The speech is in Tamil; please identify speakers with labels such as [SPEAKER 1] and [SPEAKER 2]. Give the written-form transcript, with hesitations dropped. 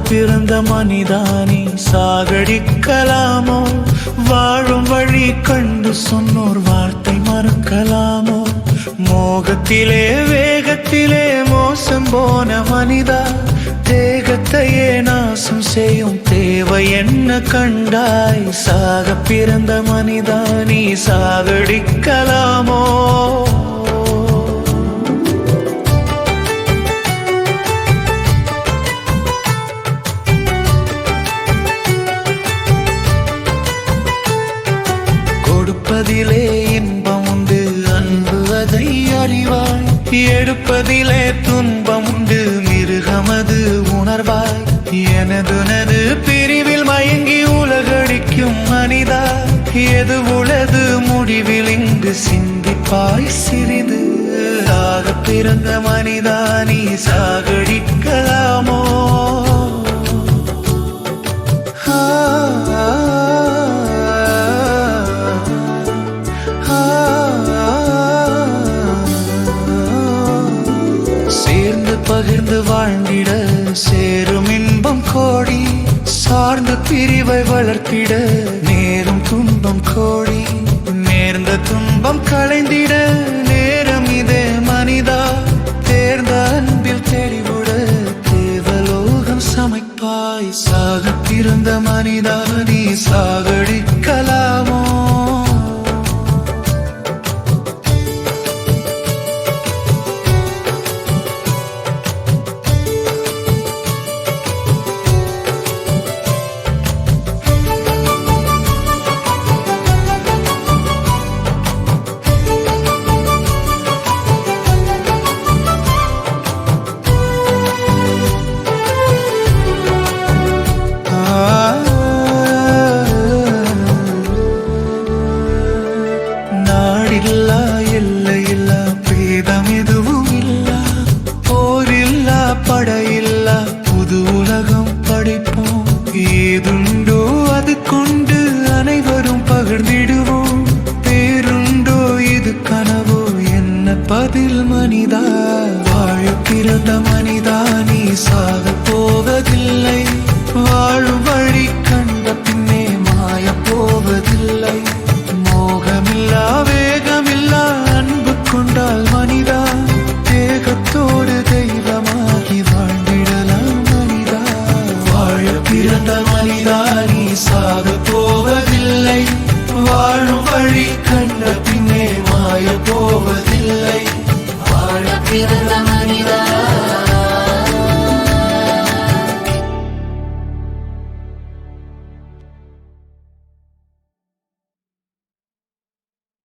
[SPEAKER 1] பிறந்த மனிதானி சாகடிக்கலாமோ? வாழும் வழி கண்டு சொன்னோர் வார்த்தை மறக்கலாமோ? மோகத்திலே வேகத்திலே மோசம் போன மனிதா, தேகத்தையே நாசம் செய்யும் தேவை என்ன கண்டாய்? சாக பிறந்த மனிதா நீ சாகடிக்கலாமோ? கொடுப்பதிலே இன்பம் உண்டு அன்பு அதை அறிவாய், எடுப்பதிலே துன்பம் உண்டு மிருகமது உணர்வாய். எனதுனது பிரிவில் மயங்கி உலகடிக்கும் மனிதா, எது உளது முடிவில் இங்கு சிந்திப்பாய் சிறிது. சாக பிறந்த மனிதா நீ சாகடிக்கலாமோ? பகிர்ந்து வாழ்ந்திட சேரும் இன்பம் கோடி, சார்ந்த பிரிவை வளர்த்திட நேரும் துன்பம் கோடி. நேர்ந்த துன்பம் களைந்திட நேரம் இதே மனிதா, தேர்ந்த அன்பில் தெளிவுட தேவலோகம் சமைப்பாய். சாக பிறந்த மனிதா நீ சாகடிக்கலாமோ? நாடில்லா எல்லையில்லா பேதம் எதுவும் இல்லா, போரில்லா படையில்லா புது உலகம் படைப்போம். ஏதுண்டோ அது கொண்டு அனைவரும் பகிர்ந்திடுவோம். பேருண்டோ இது கனவோ என்ன பதில் மனிதா? வாழ பிறந்த மனிதா நீ சாக போவதில்லை, வாழும் வழி கண்ட பின்னே மாய போவதில்லை. மோகமில்லா வேகமில்லா அன்பு கொண்டால் மனிதா, தேகத்தோடு தெய்வமாகி வாழ்ந்திடலாம் மனிதா. வாழ பிறந்த மனிதா நீ சாக போவதில்லை, வாழும் வழி கண்ட பின்னே மாய போவதில்லை. வாழ பிறந்த